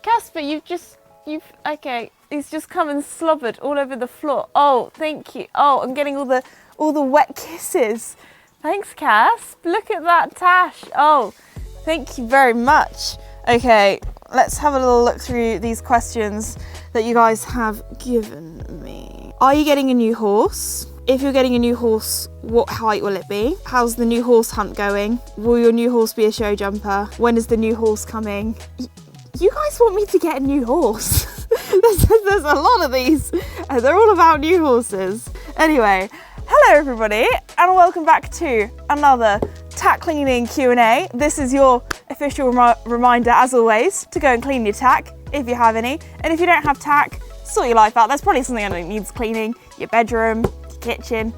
Casper, okay, he's just come and slobbered all over the floor. Oh, thank you. Oh, I'm getting all the wet kisses. Thanks, Cas. Look at that tash. Oh, thank you very much. Okay, let's have a little look through these questions that you guys have given me. Are you getting a new horse? If you're getting a new horse, what height will it be? How's the new horse hunt going? Will your new horse be a show jumper? When is the new horse coming? You guys want me to get a new horse? There's a lot of these, and they're all about new horses. Anyway, hello everybody, and welcome back to another tack cleaning Q&A. This is your official reminder, as always, to go and clean your tack, if you have any. And if you don't have tack, sort your life out. There's probably something that needs cleaning. Your bedroom, your kitchen,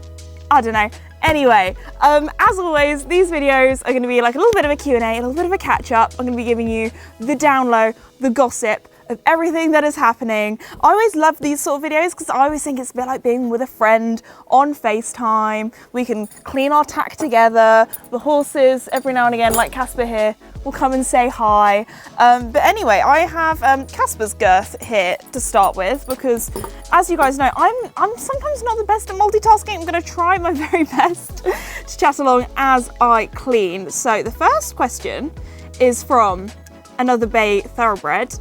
I don't know. Anyway, as always, these videos are going to be like a little bit of a Q&A, a little bit of a catch-up. I'm going to be giving you the down low, the gossip of everything that is happening. I always love these sort of videos because I always think it's a bit like being with a friend on FaceTime. We can clean our tack together. The horses, every now and again, like Casper here, will come and say hi. But anyway, I have Casper's girth here to start with because, as you guys know, I'm sometimes not the best at multitasking. I'm going to try my very best to chat along as I clean. So the first question is from another Bay Thoroughbred.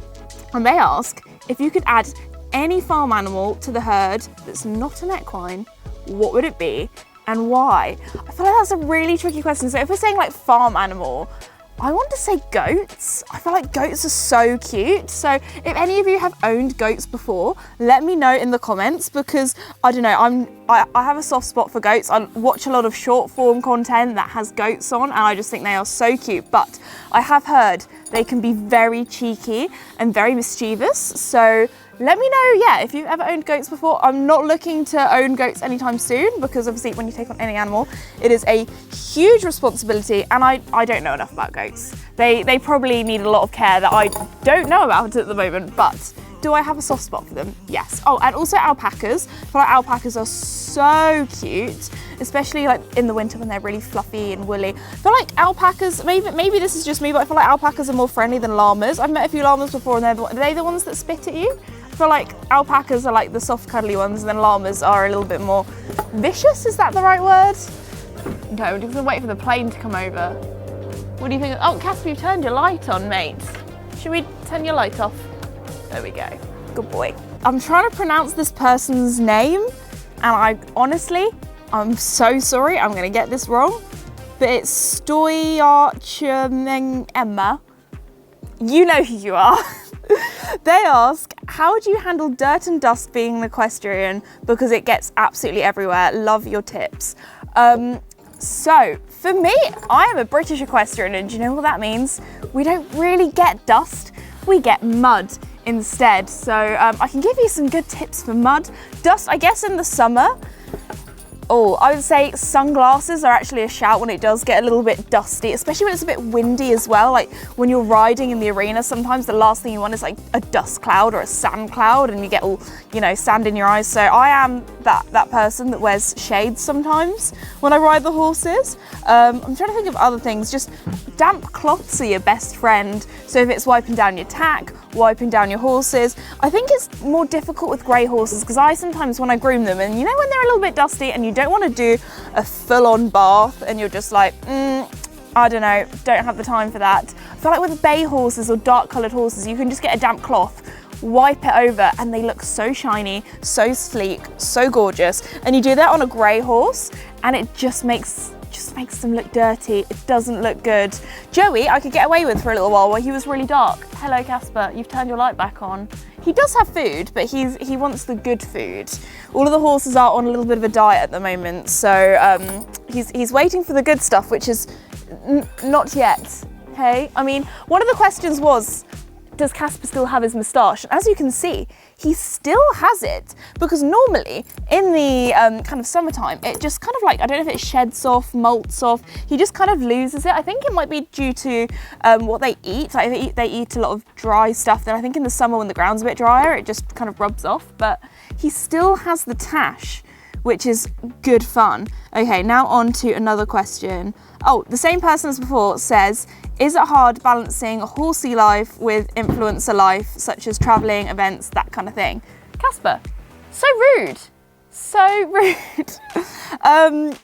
And they ask, if you could add any farm animal to the herd that's not an equine, what would it be and why? I feel like that's a really tricky question. So if we're saying like farm animal, I want to say goats. I feel like goats are so cute. So if any of you have owned goats before, let me know in the comments because I don't know, I have a soft spot for goats. I watch a lot of short form content that has goats on and I just think they are so cute. But I have heard they can be very cheeky and very mischievous. So let me know, yeah, if you've ever owned goats before. I'm not looking to own goats anytime soon because obviously when you take on any animal, it is a huge responsibility and I don't know enough about goats. They probably need a lot of care that I don't know about at the moment, but do I have a soft spot for them? Yes. Oh, and also alpacas. I feel like alpacas are so cute, especially like in the winter when they're really fluffy and woolly. I feel like alpacas, maybe this is just me, but I feel like alpacas are more friendly than llamas. I've met a few llamas before and are they the ones that spit at you? I feel like alpacas are like the soft cuddly ones and then llamas are a little bit more vicious, is that the right word? Okay, we're just gonna wait for the plane to come over. What do you think? Oh, Casper, you've turned your light on, mate. Should we turn your light off? There we go, good boy. I'm trying to pronounce this person's name and I'm so sorry, I'm gonna get this wrong, but it's Stoyarchemeng Emma. You know who you are. They ask, how do you handle dirt and dust being an equestrian because it gets absolutely everywhere? Love your tips. So for me, I am a British equestrian and do you know what that means? We don't really get dust, we get mud instead. So I can give you some good tips for mud. Dust, I guess in the summer, I would say sunglasses are actually a shout when it does get a little bit dusty, especially when it's a bit windy as well. Like when you're riding in the arena, sometimes the last thing you want is like a dust cloud or a sand cloud and you get all, you know, sand in your eyes. So I am that person that wears shades sometimes when I ride the horses. I'm trying to think of other things. Just damp cloths are your best friend. So if it's wiping down your tack, wiping down your horses. I think it's more difficult with grey horses because I sometimes when I groom them and you know when they're a little bit dusty and you don't want to do a full-on bath and you're just like, I don't know, don't have the time for that. I feel like with bay horses or dark coloured horses, you can just get a damp cloth, wipe it over and they look so shiny, so sleek, so gorgeous. And you do that on a grey horse and it just makes them look dirty. It doesn't look good. Joey, I could get away with for a little while he was really dark. Hello, Casper, you've turned your light back on. He does have food, but he wants the good food. All of the horses are on a little bit of a diet at the moment, so he's waiting for the good stuff, which is not yet. Hey, I mean, one of the questions was, does Casper still have his moustache? And as you can see, he still has it because normally in the kind of summertime, it just kind of like, I don't know if it sheds off, molts off, he just kind of loses it. I think it might be due to what they eat. Like they eat a lot of dry stuff. Then I think in the summer when the ground's a bit drier, it just kind of rubs off, but he still has the tash, which is good fun. Okay, now on to another question. Oh, the same person as before says, Is it hard balancing horsey life with influencer life, such as travelling, events, that kind of thing? Casper, so rude. So rude.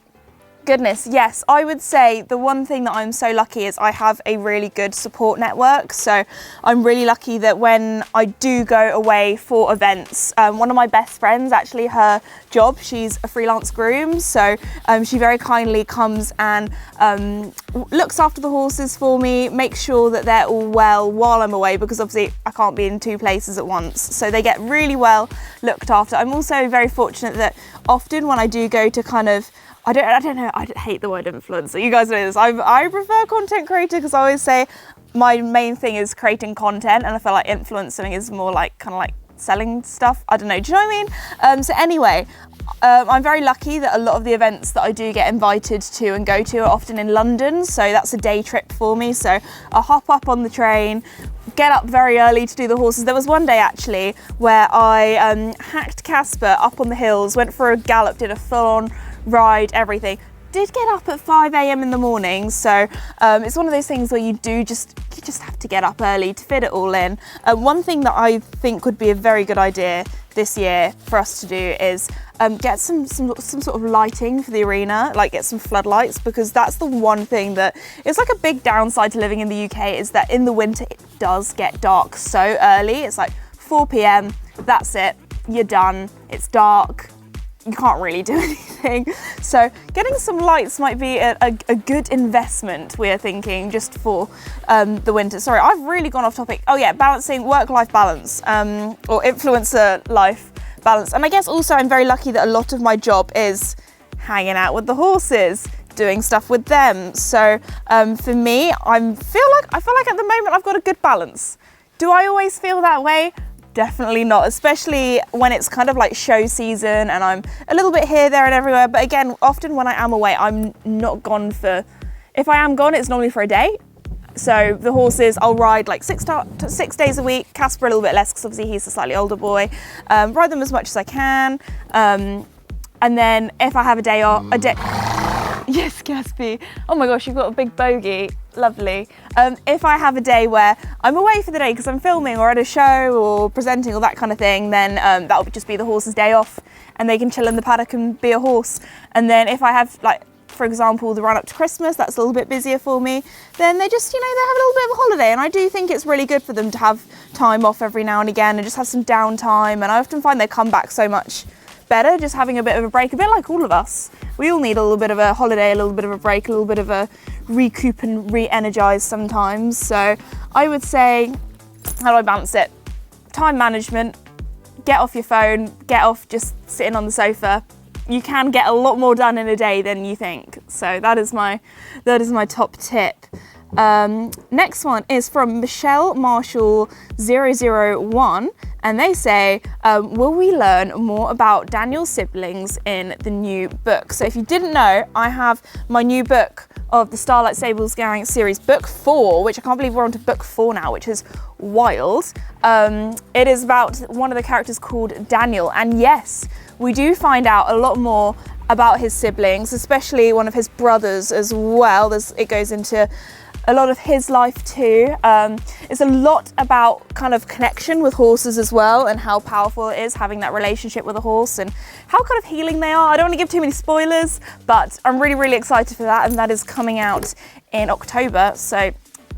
Goodness, yes, I would say the one thing that I'm so lucky is I have a really good support network. So I'm really lucky that when I do go away for events, one of my best friends, actually her job, she's a freelance groom. So she very kindly comes and looks after the horses for me, makes sure that they're all well while I'm away, because obviously I can't be in two places at once. So they get really well looked after. I'm also very fortunate that often when I do go to kind of, I don't know, I hate the word influencer. You guys know this. I prefer content creator, because I always say my main thing is creating content, and I feel like influencing is more like kind of like selling stuff. I don't know, do you know what I mean? So anyway, I'm very lucky that a lot of the events that I do get invited to and go to are often in London. So that's a day trip for me. So I hop up on the train, get up very early to do the horses. There was one day actually where I hacked Casper up on the hills, went for a gallop, did a full-on ride, everything. Did get up at 5 a.m. in the morning, so it's one of those things where you just have to get up early to fit it all in. One thing that I think would be a very good idea this year for us to do is get some sort of lighting for the arena, like get some floodlights, because that's the one thing that is like a big downside to living in the UK, is that in the winter it does get dark so early. It's like 4 p.m, that's it, you're done, it's dark. You can't really do anything. So getting some lights might be a good investment, we're thinking, just for the winter. Sorry, I've really gone off topic. Oh yeah, balancing work-life balance, or influencer life balance. And I guess also I'm very lucky that a lot of my job is hanging out with the horses, doing stuff with them. So for me, I feel like at the moment I've got a good balance. Do I always feel that way? Definitely not, especially when it's kind of like show season and I'm a little bit here, there and everywhere. But again, often when I am away, I'm not gone for, if I am gone, it's normally for a day. So the horses, I'll ride like 6 days a week. Casper a little bit less, because obviously he's a slightly older boy. Ride them as much as I can. And then if I have a day off, yes, Casper. Oh my gosh, you've got a big bogey. Lovely. If I have a day where I'm away for the day because I'm filming or at a show or presenting or that kind of thing, then that'll just be the horse's day off and they can chill in the paddock and be a horse. And then if I have, like, for example, the run up to Christmas, that's a little bit busier for me, then they just, they have a little bit of a holiday. And I do think it's really good for them to have time off every now and again and just have some downtime. And I often find they come back so much better just having a bit of a break, a bit like all of us. We all need a little bit of a holiday, a little bit of a break, a little bit of a recoup and re-energize sometimes. So I would say, how do I balance it? Time management, get off your phone, get off just sitting on the sofa. You can get a lot more done in a day than you think. So that is my top tip. Next one is from Michelle Marshall 001, and they say, will we learn more about Daniel's siblings in the new book? So if you didn't know, I have my new book of the Starlight Stables Gang series, book 4, which I can't believe we're on to book 4 now, which is wild. It is about one of the characters called Daniel, and yes, we do find out a lot more about his siblings, especially one of his brothers as well. It goes into a lot of his life too. It's a lot about kind of connection with horses as well, and how powerful it is having that relationship with a horse and how kind of healing they are. I don't want to give too many spoilers, but I'm really, really excited for that, and that is coming out in October. So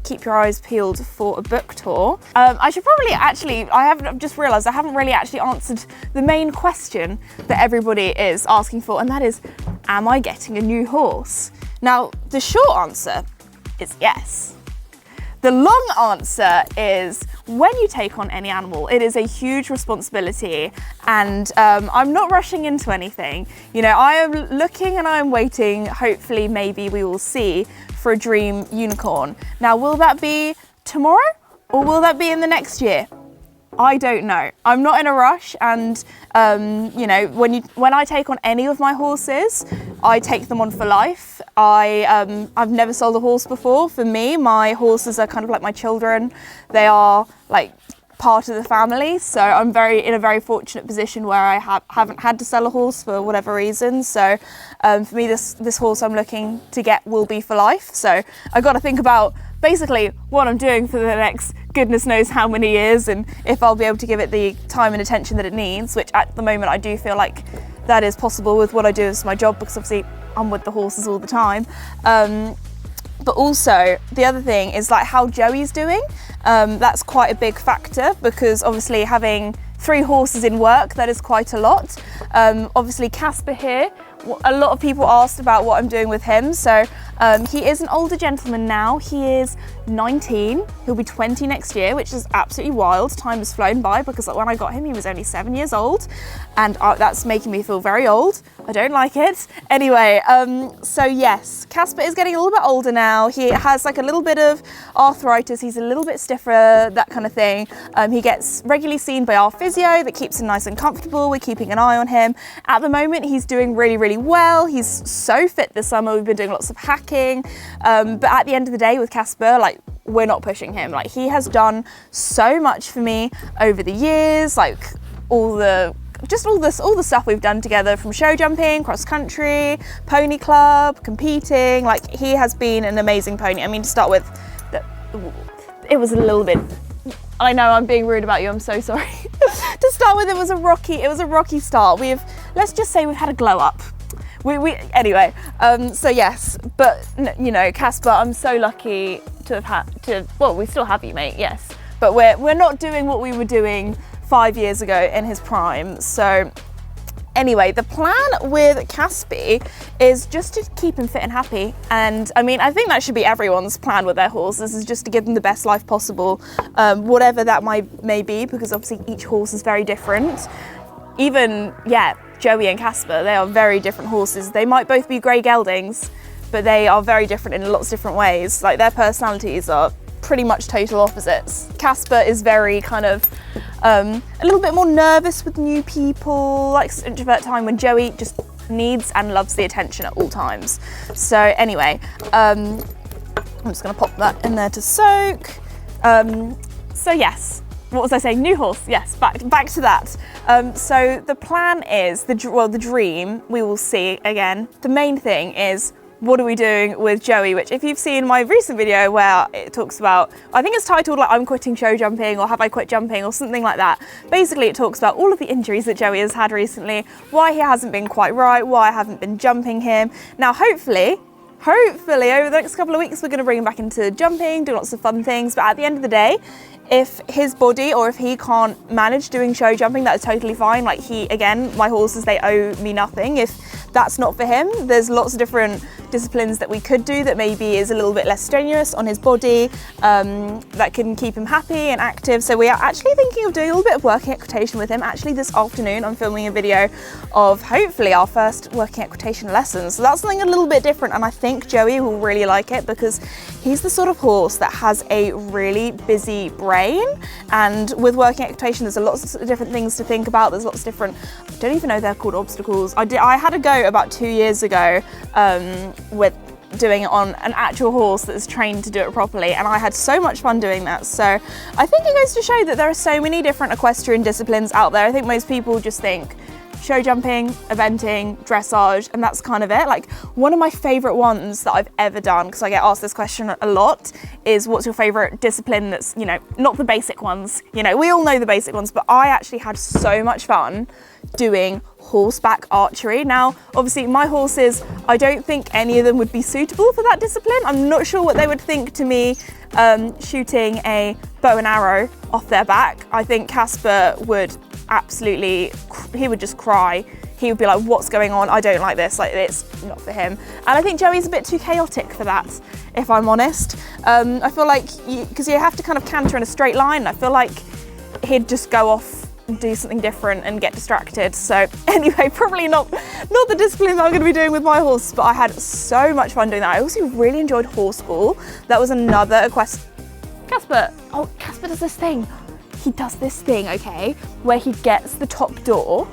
keep your eyes peeled for a book tour. I should probably I've just realised I haven't really actually answered the main question that everybody is asking for, and that is, am I getting a new horse? Now, the short answer is yes. The long answer is, when you take on any animal, it is a huge responsibility, and I'm not rushing into anything. I am looking and I am waiting. Hopefully, maybe we will see for a dream unicorn. Now, will that be tomorrow or will that be in the next year? I don't know. I'm not in a rush, and when I take on any of my horses, I take them on for life. I've never sold a horse before. For me, my horses are kind of like my children. They are like part of the family, so I'm in a very fortunate position where I haven't had to sell a horse for whatever reason. So for me, this horse I'm looking to get will be for life. So I got to think about basically what I'm doing for the next goodness knows how many years, and if I'll be able to give it the time and attention that it needs, which at the moment I do feel like that is possible with what I do as my job, because obviously I'm with the horses all the time. But also the other thing is like how Joey's doing. That's quite a big factor, because obviously having 3 horses in work, that is quite a lot. Obviously Casper here, a lot of people asked about what I'm doing with him. So he is an older gentleman now. He is 19, he'll be 20 next year, which is absolutely wild. Time has flown by, because when I got him, he was only 7 years old, and that's making me feel very old. I don't like it. Anyway, so yes, Casper is getting a little bit older now. He has like a little bit of arthritis. He's a little bit stiffer, that kind of thing. He gets regularly seen by our physio that keeps him nice and comfortable. We're keeping an eye on him. At the moment, he's doing really, really well. He's so fit this summer. We've been doing lots of hacking. But at the end of the day with Casper, like, we're not pushing him. Like, he has done so much for me over the years, like all the stuff we've done together, from show jumping, cross country, pony club, competing. Like, he has been an amazing pony. I mean, to start with, it was a little bit, I know I'm being rude about you, I'm so sorry. To start with, it was a rocky start. Let's just say we've had a glow up. Anyway, so yes, but you know, Casper, I'm so lucky to have well, we still have you, mate, yes, but we're not doing what we were doing 5 years ago in his prime. So anyway, the plan with Casper is just to keep him fit and happy. And I mean, I think that should be everyone's plan with their horses, is just to give them the best life possible, whatever that may be, because obviously each horse is very different. Even, yeah, Joey and Casper, they are very different horses. They might both be grey geldings, but they are very different in lots of different ways. Like, their personalities are pretty much total opposites. Casper is very kind of a little bit more nervous with new people, likes introvert time, when Joey just needs and loves the attention at all times. So anyway, I'm just gonna pop that in there to soak. So yes, what was I saying? New horse, yes, back to that. So the plan is, the dream, we will see again. The main thing is, what are we doing with Joey? Which, if you've seen my recent video where it talks about, I think it's titled like I'm quitting show jumping, or have I quit jumping, or something like that. Basically, it talks about all of the injuries that Joey has had recently, why he hasn't been quite right, why I haven't been jumping him. Now, hopefully over the next couple of weeks, we're going to bring him back into jumping, do lots of fun things. But at the end of the day, if his body, or if he can't manage doing show jumping, that is totally fine. Like, again, my horses, they owe me nothing. If that's not for him, there's lots of different disciplines that we could do that maybe is a little bit less strenuous on his body, that can keep him happy and active. So we are actually thinking of doing a little bit of working equitation with him. Actually, this afternoon, I'm filming a video of hopefully our first working equitation lessons. So that's something a little bit different, and I think Joey will really like it, because he's the sort of horse that has a really busy brain, and with working equitation, there's lots of different things to think about. There's lots of different, I don't even know they're called, obstacles. I had a go about 2 years ago with doing it on an actual horse that is trained to do it properly, and I had so much fun doing that. So I think it goes to show that there are so many different equestrian disciplines out there. I think most people just think show jumping, eventing, dressage, and that's kind of it. Like, one of my favorite ones that I've ever done, because I get asked this question a lot, is what's your favorite discipline that's, you know, not the basic ones. You know, we all know the basic ones, but I actually had so much fun doing horseback archery. Now, obviously my horses, I don't think any of them would be suitable for that discipline. I'm not sure what they would think to me shooting a bow and arrow off their back. I think Casper would absolutely, he would just cry. He would be like, what's going on? I don't like this, like, it's not for him. And I think Joey's a bit too chaotic for that, if I'm honest. I feel like, because you have to kind of canter in a straight line, I feel like he'd just go off and do something different and get distracted. So anyway, probably not the discipline that I'm going to be doing with my horse, but I had so much fun doing that. I also really enjoyed horse ball. That was another equestrian. Casper, oh, Casper does this thing. He does this thing, okay, where he gets the top door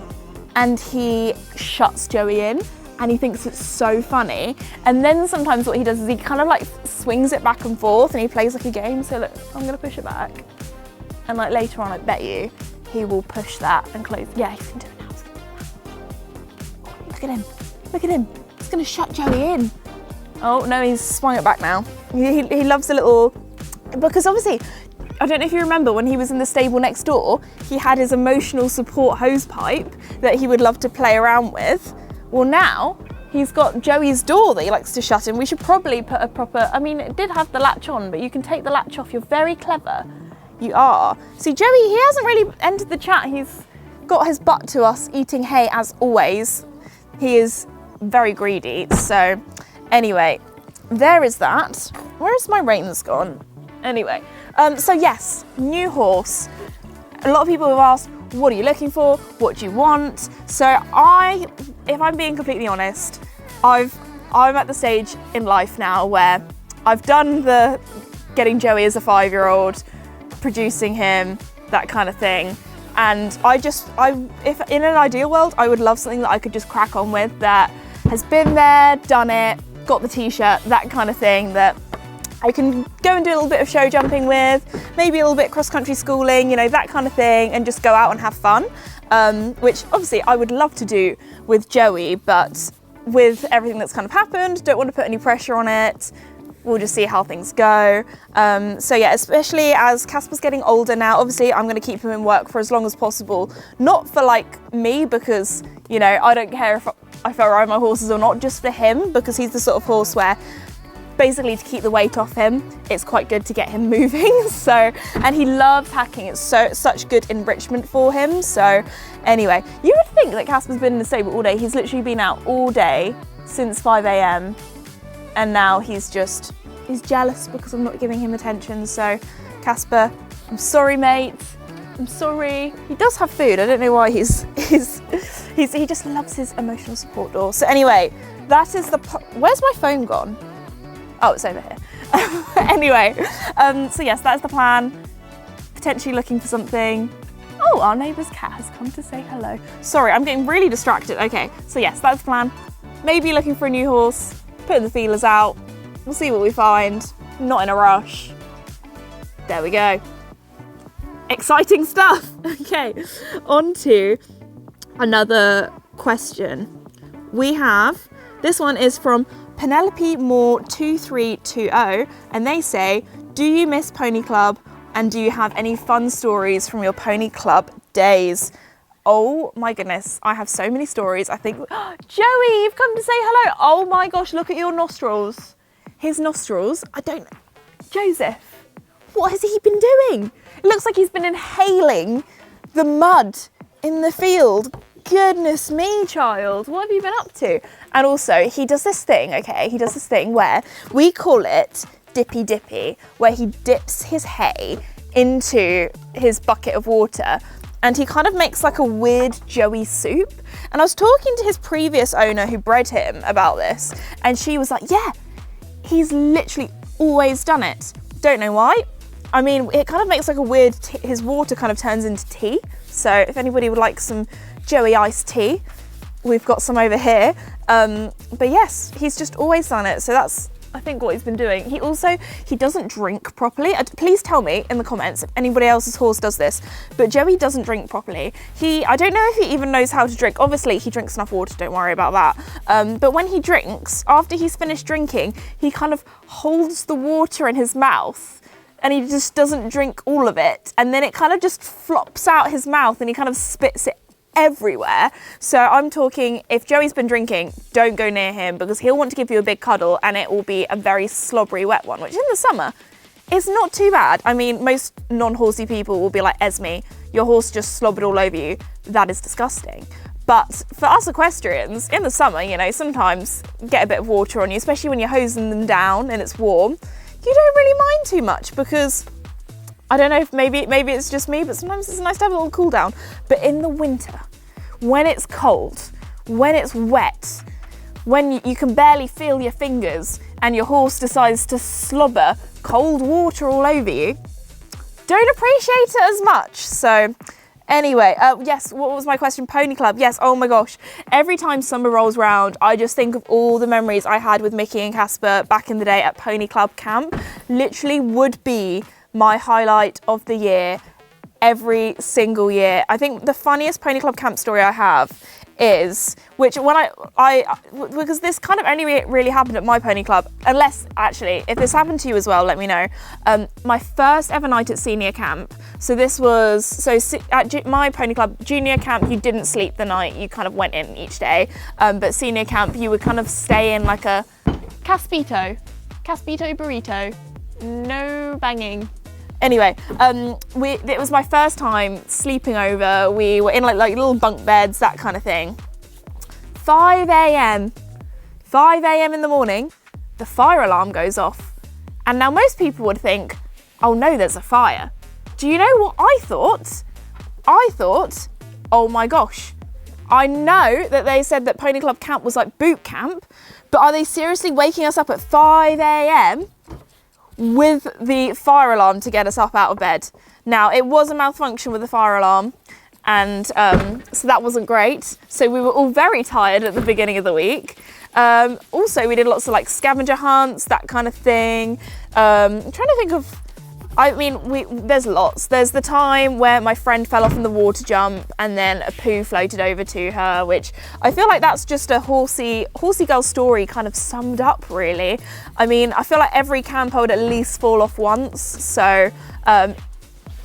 and he shuts Joey in, and he thinks it's so funny. And then sometimes what he does is he kind of like swings it back and forth, and he plays like a game. So look, I'm gonna push it back. And like later on, I bet you, he will push that and close. Yeah, he's gonna do it now. Look at him, look at him. He's gonna shut Joey in. Oh no, he's swung it back now. He loves a little, because obviously, I don't know if you remember when he was in the stable next door, he had his emotional support hose pipe that he would love to play around with. Well now, he's got Joey's door that he likes to shut in. We should probably put a proper, I mean, it did have the latch on, but you can take the latch off. You're very clever. You are. See, Joey, he hasn't really entered the chat. He's got his butt to us eating hay as always. He is very greedy. So anyway, there is that. Where is my reins gone? Anyway, so yes, new horse. A lot of people have asked, what are you looking for? What do you want? So if I'm being completely honest, I'm at the stage in life now where I've done the getting Joey as a 5-year-old, producing him, that kind of thing. And if in an ideal world, I would love something that I could just crack on with, that has been there, done it, got the t-shirt, that kind of thing, that I can go and do a little bit of show jumping with, maybe a little bit cross-country schooling, you know, that kind of thing, and just go out and have fun, which obviously I would love to do with Joey, but with everything that's kind of happened, don't want to put any pressure on it. We'll just see how things go. So yeah, especially as Casper's getting older now, obviously I'm going to keep him in work for as long as possible. Not for like me, because, you know, I don't care if I ride my horses or not, just for him, because he's the sort of horse where basically to keep the weight off him, it's quite good to get him moving. So, and he loves hacking. It's such good enrichment for him. So anyway, you would think that Casper's been in the stable all day. He's literally been out all day since 5 a.m. and now he's jealous because I'm not giving him attention. So Casper, I'm sorry, mate. I'm sorry. He does have food. I don't know why he just loves his emotional support door. So anyway, that is where's my phone gone? Oh, it's over here. Anyway, so yes, that's the plan. Potentially looking for something. Oh, our neighbour's cat has come to say hello. Sorry, I'm getting really distracted. Okay, so yes, that's the plan. Maybe looking for a new horse, putting the feelers out. We'll see what we find. Not in a rush. There we go. Exciting stuff. Okay, on to another question. We have, this one is from Penelope Moore 2320, and they say, do you miss Pony Club, and do you have any fun stories from your Pony Club days? Oh my goodness, I have so many stories. I think, Joey, you've come to say hello. Oh my gosh, look at your nostrils. His nostrils, Joseph, what has he been doing? It looks like he's been inhaling the mud in the field. Goodness me, child, what have you been up to? And also, he does this thing, okay? He does this thing where we call it dippy dippy, where he dips his hay into his bucket of water and he kind of makes like a weird Joey soup. And I was talking to his previous owner who bred him about this, and she was like, yeah, he's literally always done it. Don't know why. I mean, it kind of makes like a weird, his water kind of turns into tea. So if anybody would like some Joey iced tea, we've got some over here. But yes, he's just always done it. So that's, I think, what he's been doing. He doesn't drink properly. Please tell me in the comments if anybody else's horse does this, but Joey doesn't drink properly. I don't know if he even knows how to drink. Obviously he drinks enough water, don't worry about that. But when he drinks, after he's finished drinking, he kind of holds the water in his mouth and he just doesn't drink all of it. And then it kind of just flops out his mouth and he kind of spits it everywhere. So I'm talking, if Joey's been drinking, don't go near him, because he'll want to give you a big cuddle and it will be a very slobbery wet one, which in the summer is not too bad. I mean, most non-horsey people will be like, Esme, your horse just slobbered all over you. That is disgusting. But for us equestrians, in the summer, you know, sometimes get a bit of water on you, especially when you're hosing them down and it's warm. You don't really mind too much, because I don't know if maybe it's just me, but sometimes it's nice to have a little cool down. But in the winter, when it's cold, when it's wet, when you can barely feel your fingers and your horse decides to slobber cold water all over you, don't appreciate it as much. So anyway, yes, what was my question? Pony Club, yes, oh my gosh. Every time summer rolls around, I just think of all the memories I had with Mickey and Casper back in the day at Pony Club camp. Literally would be my highlight of the year every single year. I think the funniest pony club camp story I have is, which when because this kind of only really happened at my pony club, unless actually, if this happened to you as well, let me know. My first ever night at senior camp, so this was, at my pony club, junior camp, you didn't sleep the night, you kind of went in each day, but senior camp, you would kind of stay in like a Caspito burrito, no banging. Anyway, it was my first time sleeping over. We were in like little bunk beds, that kind of thing. 5 a.m. in the morning, the fire alarm goes off. And now most people would think, oh no, there's a fire. Do you know what I thought? I thought, oh my gosh, I know that they said that Pony Club camp was like boot camp, but are they seriously waking us up at 5 a.m. with the fire alarm to get us up out of bed? Now, it was a malfunction with the fire alarm, and so that wasn't great. So we were all very tired at the beginning of the week. Also, we did lots of like scavenger hunts, that kind of thing. I'm trying to think of, I mean, there's lots. There's the time where my friend fell off in the water jump and then a poo floated over to her, which I feel like that's just a horsey girl story kind of summed up, really. I mean, I feel like every camp I would at least fall off once. So,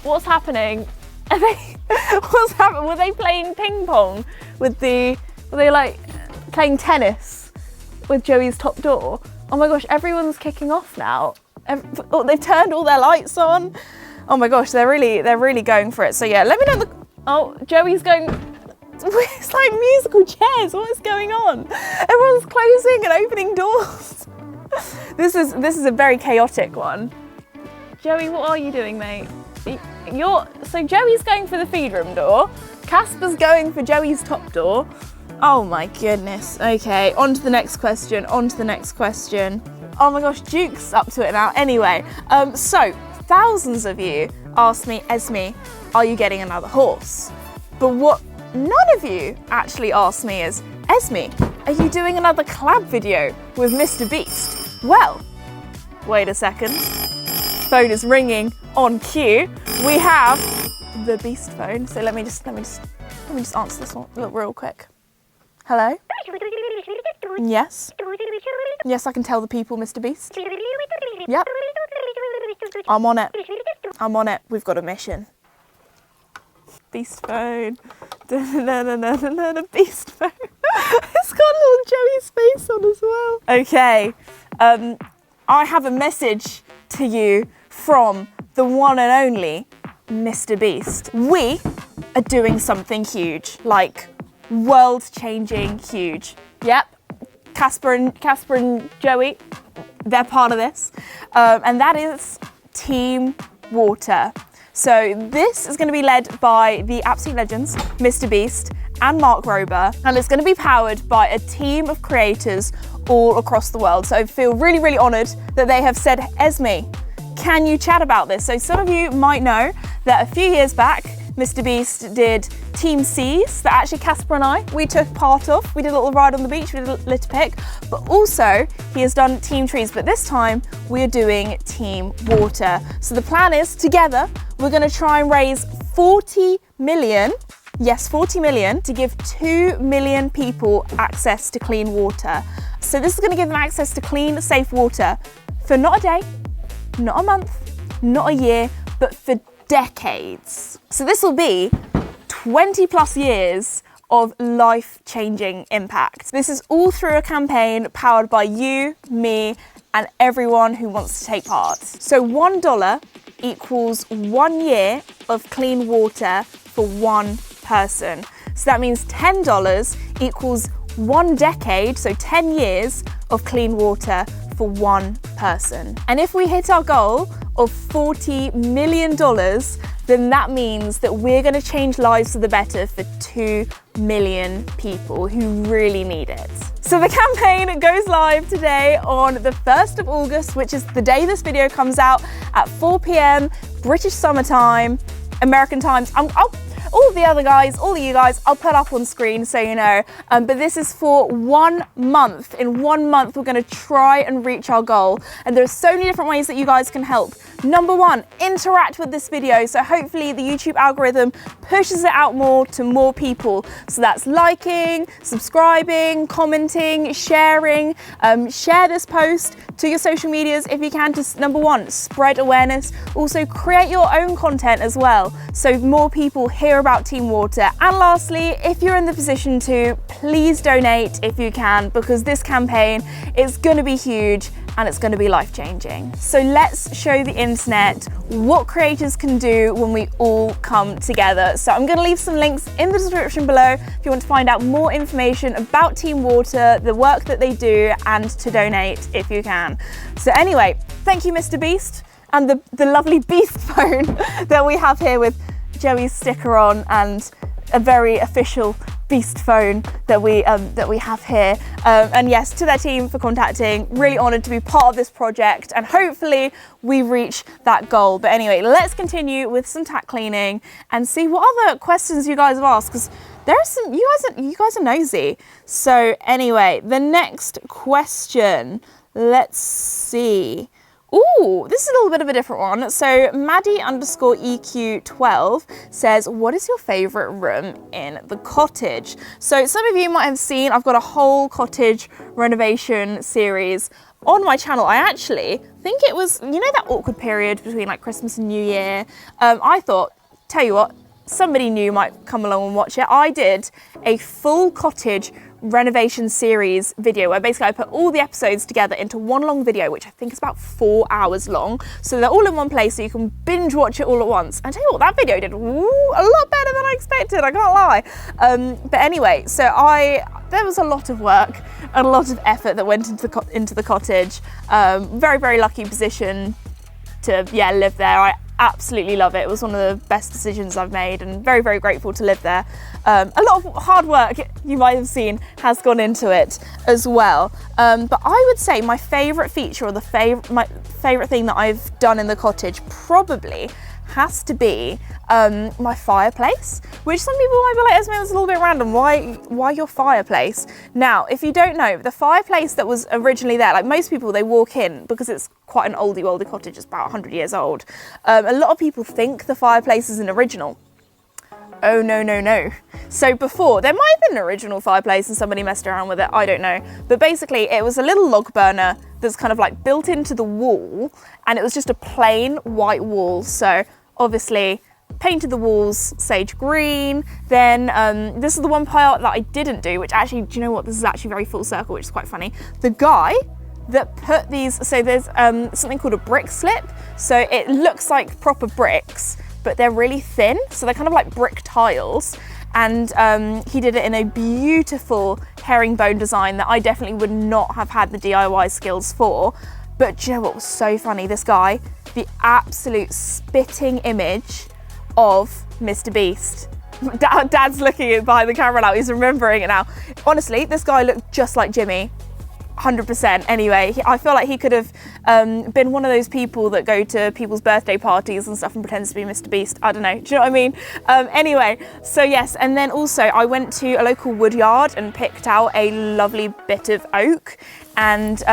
what's happening? What's happening? Were they playing ping pong with were they like playing tennis with Joey's top door? Oh my gosh, everyone's kicking off now. They've turned all their lights on. Oh my gosh, they're really going for it. So yeah, let me know oh, Joey's going, it's like musical chairs. What is going on? Everyone's closing and opening doors. This is a very chaotic one. Joey, what are you doing, mate? So Joey's going for the feed room door. Casper's going for Joey's top door. Oh my goodness. Okay, on to the next question, Oh my gosh, Duke's up to it now. Anyway, so thousands of you asked me, Esme, are you getting another horse? But what none of you actually asked me is, Esme, are you doing another collab video with Mr. Beast? Well, wait a second. Phone is ringing on cue. We have the Beast phone. So let me just answer this one real quick. Hello? Yes? Yes, I can tell the people, Mr. Beast. Yep. I'm on it. We've got a mission. Beast phone. Beast phone. It's got little Joey's face on as well. Okay. I have a message to you from the one and only Mr. Beast. We are doing something huge, like world-changing huge. Yep. Casper and Joey, they're part of this, and that is Team Water. So this is going to be led by the absolute legends, Mr. Beast and Mark Rober, and it's going to be powered by a team of creators all across the world. So I feel really, really honoured that they have said, Esme, can you chat about this? So some of you might know that a few years back, Mr. Beast did Team Seas that actually Casper and we took part of. We did a little ride on the beach, we did a litter pick, but also he has done Team Trees, but this time we are doing Team Water. So the plan is, together, we're gonna try and raise 40 million, yes, 40 million, to give 2 million people access to clean water. So this is gonna give them access to clean, safe water for not a day, not a month, not a year, but for decades. So this will be 20 plus years of life-changing impact. This is all through a campaign powered by you, me, and everyone who wants to take part. So $1 equals 1 year of clean water for one person. So that means $10 equals 1 decade, so 10 years of clean water for one person. And if we hit our goal of $40 million, then that means that we're going to change lives for the better for 2 million people who really need it. So the campaign goes live today on the 1st of August, which is the day this video comes out at 4 p.m. British summertime, American times. All of you guys, I'll put up on screen so you know. But this is for 1 month. In 1 month, we're going to try and reach our goal. And there are so many different ways that you guys can help. Number one, interact with this video. So hopefully the YouTube algorithm pushes it out more to more people. So that's liking, subscribing, commenting, sharing. Share this post to your social medias if you can to, number one, spread awareness. Also create your own content as well, so more people hear about Team Water. And lastly, if you're in the position to, please donate if you can, because this campaign is going to be huge and it's going to be life-changing. So let's show the internet what creators can do when we all come together. So I'm going to leave some links in the description below if you want to find out more information about Team Water, the work that they do, and to donate if you can. So anyway, thank you, Mr. Beast, and the lovely Beast phone that we have here with Joey's sticker on, and a very official Beast phone that we have here. And yes, to their team for contacting. Really honoured to be part of this project, and hopefully we reach that goal. But anyway, let's continue with some tack cleaning and see what other questions you guys have asked, because there are some, you guys are nosy. So anyway, the next question, let's see. Ooh, this is a little bit of a different one. So Maddie_EQ12 says, what is your favourite room in the cottage? So some of you might have seen, I've got a whole cottage renovation series on my channel. I actually think it was, you know, that awkward period between like Christmas and New Year. I thought, tell you what, somebody new might come along and watch it. I did a full cottage renovation series video where basically I put all the episodes together into one long video, which I think is about 4 hours long. So they're all in one place, so you can binge watch it all at once. And I tell you what, that video did a lot better than I expected, I can't lie. But anyway, so there was a lot of work and a lot of effort that went into the cottage. Very, very lucky position to live there. I absolutely love it. It was one of the best decisions I've made, and very, very grateful to live there. A lot of hard work, you might have seen, has gone into it as well. But I would say my favourite feature, or my favourite thing that I've done in the cottage probably has to be my fireplace, which some people might be like, Esme, that's a little bit random. Why your fireplace? Now, if you don't know, the fireplace that was originally there, like most people, they walk in because it's quite an oldie cottage, it's about 100 years old. A lot of people think the fireplace is an original. Oh, no. So before, there might have been an original fireplace and somebody messed around with it, I don't know. But basically, it was a little log burner that's kind of like built into the wall, and it was just a plain white wall. So obviously, painted the walls sage green. Then this is the one part that I didn't do, which actually, do you know what? This is actually very full circle, which is quite funny. The guy that put these, so there's something called a brick slip. So it looks like proper bricks, but they're really thin. So they're kind of like brick tiles. And he did it in a beautiful herringbone design that I definitely would not have had the DIY skills for. But do you know what was so funny? This guy, the absolute spitting image of Mr. Beast. Dad's looking behind the camera now, he's remembering it now. Honestly, this guy looked just like Jimmy. 100%. Anyway, I feel like he could have been one of those people that go to people's birthday parties and stuff and pretends to be Mr. Beast. I don't know. Do you know what I mean? Anyway, so yes, and then also I went to a local wood yard and picked out a lovely bit of oak and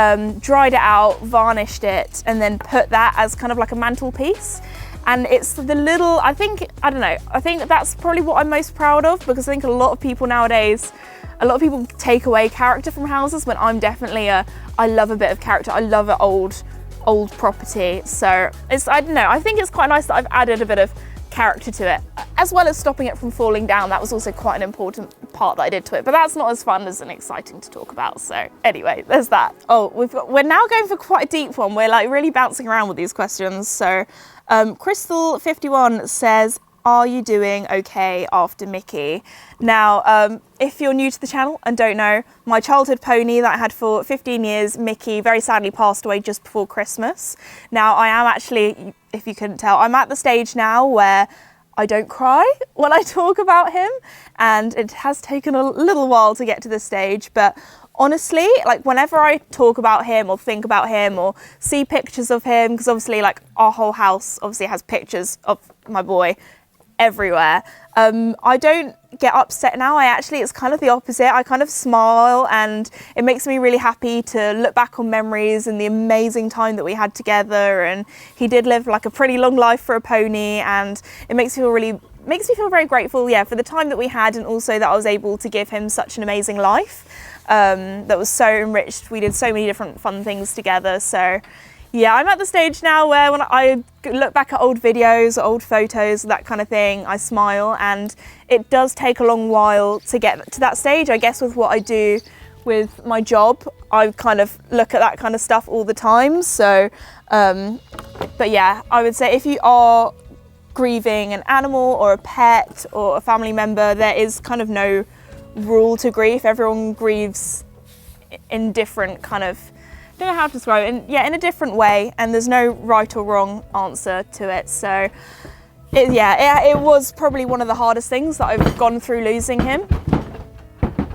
dried it out, varnished it, and then put that as kind of like a mantelpiece. And it's the little, I think that's probably what I'm most proud of, because I think a lot of people nowadays, a lot of people take away character from houses, when I'm definitely I love a bit of character. I love an old property. So it's, I don't know, I think it's quite nice that I've added a bit of character to it, as well as stopping it from falling down. That was also quite an important part that I did to it, but that's not as fun as and exciting to talk about. So anyway, there's that. Oh, we're now going for quite a deep one. We're like really bouncing around with these questions. So Crystal51 says, are you doing okay after Mickey? Now, if you're new to the channel and don't know, my childhood pony that I had for 15 years, Mickey, very sadly passed away just before Christmas. Now, I am actually, if you couldn't tell, I'm at the stage now where I don't cry when I talk about him, and it has taken a little while to get to this stage, but honestly, like whenever I talk about him or think about him or see pictures of him, because obviously like our whole house obviously has pictures of my boy everywhere. I don't get upset now. It's kind of the opposite. I kind of smile, and it makes me really happy to look back on memories and the amazing time that we had together. And he did live like a pretty long life for a pony, and it makes me feel very grateful, for the time that we had, and also that I was able to give him such an amazing life that was so enriched. We did so many different fun things together. So yeah, I'm at the stage now where when I look back at old videos, old photos, that kind of thing, I smile, and it does take a long while to get to that stage. I guess with what I do with my job, I kind of look at that kind of stuff all the time. So, but yeah, I would say if you are grieving an animal or a pet or a family member, there is kind of no rule to grief. Everyone grieves in different kind of, I don't know how to describe it, in a different way, and there's no right or wrong answer to it. So it was probably one of the hardest things that I've gone through losing him.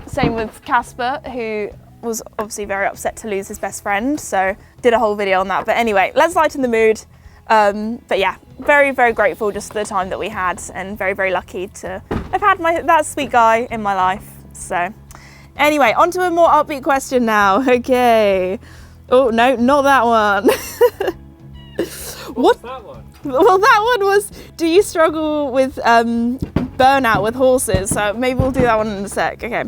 Same with Casper, who was obviously very upset to lose his best friend, so did a whole video on that. But anyway, let's lighten the mood. But yeah, very, very grateful just for the time that we had, and very, very lucky to have had that sweet guy in my life. So anyway, on to a more upbeat question now. Okay. Oh, no, not that one. What's that one? Well, that one was, do you struggle with burnout with horses? So maybe we'll do that one in a sec. Okay.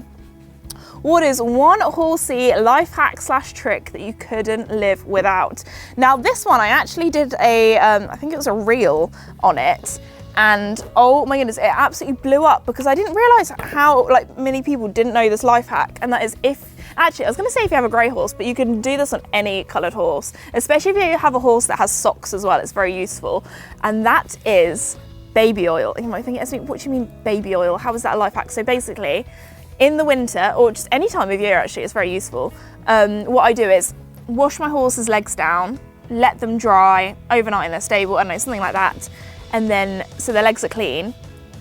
What is one horsey life hack / trick that you couldn't live without? Now this one, I actually did I think it was a reel on it, and oh my goodness, it absolutely blew up because I didn't realise how many people didn't know this life hack, and that is actually, I was going to say if you have a grey horse, but you can do this on any coloured horse, especially if you have a horse that has socks as well. It's very useful, and that is baby oil. You might think, Esme, what do you mean baby oil? How is that a life hack? So basically, in the winter, or just any time of year actually, it's very useful. What I do is wash my horse's legs down, let them dry overnight in their stable, I don't know, something like that, and then so their legs are clean.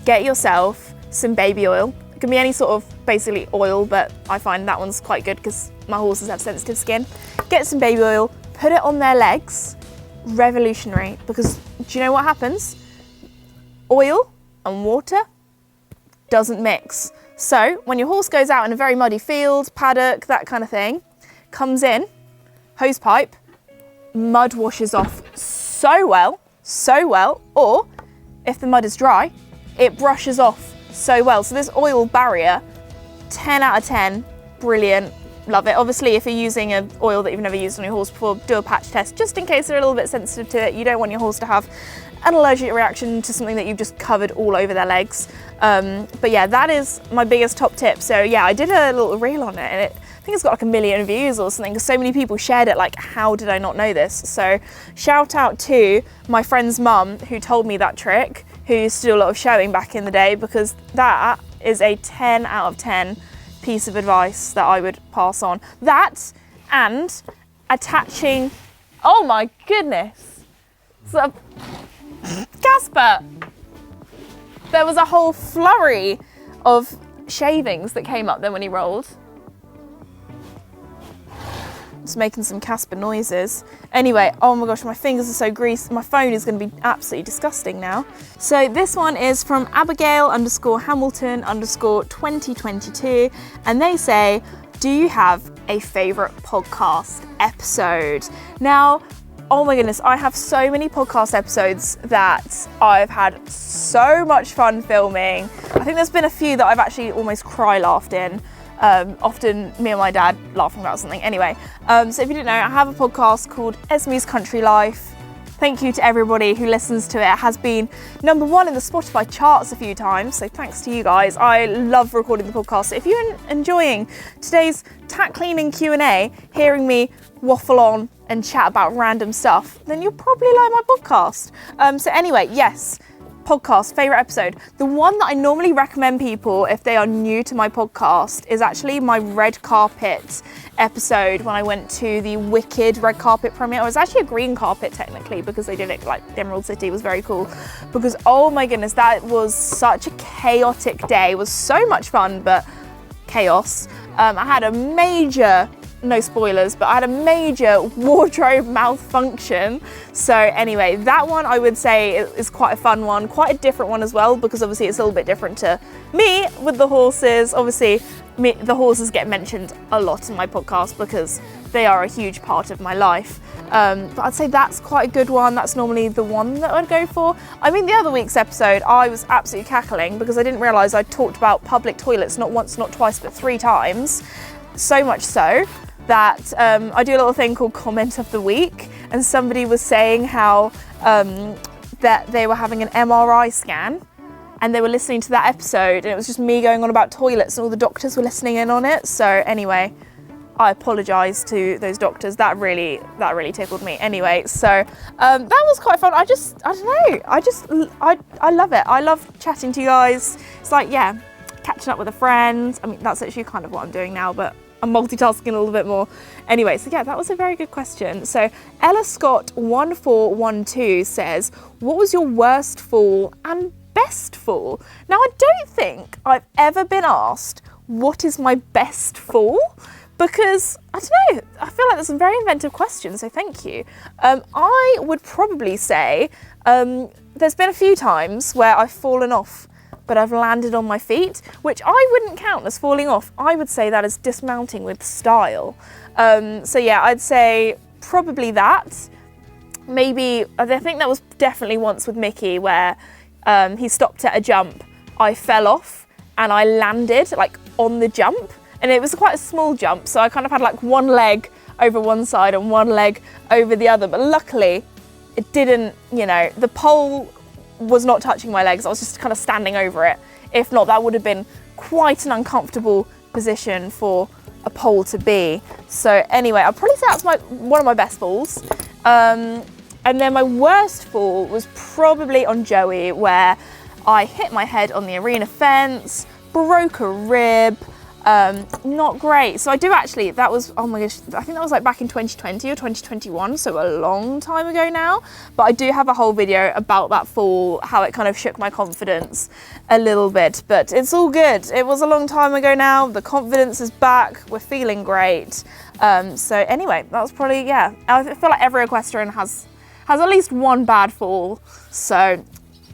Get yourself some baby oil. It can be any sort of basically oil, but I find that one's quite good because my horses have sensitive skin. Get some baby oil, put it on their legs. Revolutionary, because do you know what happens? Oil and water doesn't mix. So when your horse goes out in a very muddy field, paddock, that kind of thing, comes in, hose pipe, mud washes off so well, or if the mud is dry, it brushes off so well. So this oil barrier, 10 out of 10, brilliant, love it. Obviously, if you're using an oil that you've never used on your horse before, do a patch test, just in case they're a little bit sensitive to it. You don't want your horse to have an allergic reaction to something that you've just covered all over their legs. But yeah, that is my biggest top tip. So yeah, I did a little reel on it, and I think it's got like 1 million views or something, because so many people shared it. Like, how did I not know this? So shout out to my friend's mum who told me that trick, who used to do a lot of showing back in the day, because that is a 10 out of 10 piece of advice that I would pass on. That and attaching, oh my goodness, so, Casper, there was a whole flurry of shavings that came up then when he rolled. Just making some Casper noises. Anyway, oh my gosh, my fingers are so greasy. My phone is going to be absolutely disgusting now. So this one is from Abigail_Hamilton_2022, and they say, do you have a favourite podcast episode? Now, oh my goodness, I have so many podcast episodes that I've had so much fun filming. I think there's been a few that I've actually almost laughed in. Often me and my dad laughing about something. Anyway, so if you didn't know, I have a podcast called Esme's Country Life. Thank you to everybody who listens to it. It has been #1 in the Spotify charts a few times, so thanks to you guys. I love recording the podcast. So if you're enjoying today's tack cleaning Q&A, hearing me waffle on and chat about random stuff, then you'll probably like my podcast. So anyway, yes, podcast, favourite episode. The one that I normally recommend people if they are new to my podcast is actually my red carpet episode when I went to the Wicked red carpet premiere. It was actually a green carpet technically, because they did it like the Emerald City. It was very cool because, oh my goodness, that was such a chaotic day. It was so much fun, but chaos. I had a major no spoilers, but I had a major wardrobe malfunction. So anyway, that one I would say is quite a fun one, quite a different one as well, because obviously it's a little bit different to me with the horses. Obviously, the horses get mentioned a lot in my podcast because they are a huge part of my life. But I'd say that's quite a good one. That's normally the one that I'd go for. I mean, the other week's episode, I was absolutely cackling because I didn't realise I talked about public toilets not once, not twice, but 3 times. So much so that I do a little thing called Comment of the Week, and somebody was saying how that they were having an MRI scan and they were listening to that episode, and it was just me going on about toilets and all the doctors were listening in on it. So anyway, I apologise to those doctors. That really tickled me. Anyway, so that was quite fun. I don't know. I love it. I love chatting to you guys. It's like, yeah, catching up with a friend. I mean, that's actually kind of what I'm doing now, but I'm multitasking a little bit more. Anyway, so yeah, that was a very good question. So Ella Scott 1412 says, what was your worst fall and best fall? Now, I don't think I've ever been asked what is my best fall, because I don't know, I feel like there's some very inventive questions, so thank you. I would probably say there's been a few times where I've fallen off but I've landed on my feet, which I wouldn't count as falling off. I would say that is dismounting with style. So yeah, I'd say probably that. Maybe, I think that was definitely once with Mickey where he stopped at a jump, I fell off and I landed like on the jump, and it was quite a small jump, so I kind of had like one leg over one side and one leg over the other, but luckily it didn't, you know, the pole was not touching my legs, I was just kind of standing over it. If not, that would have been quite an uncomfortable position for a pole to be. So anyway, I'd probably say that's one of my best falls. And then my worst fall was probably on Joey, where I hit my head on the arena fence, broke a rib, not great. So I do actually, that was, oh my gosh, I think that was like back in 2020 or 2021, so a long time ago now. But I do have a whole video about that fall, how it kind of shook my confidence a little bit, but it's all good. It was a long time ago now, the confidence is back, we're feeling great. So anyway, that was probably, yeah, I feel like every equestrian has at least one bad fall. So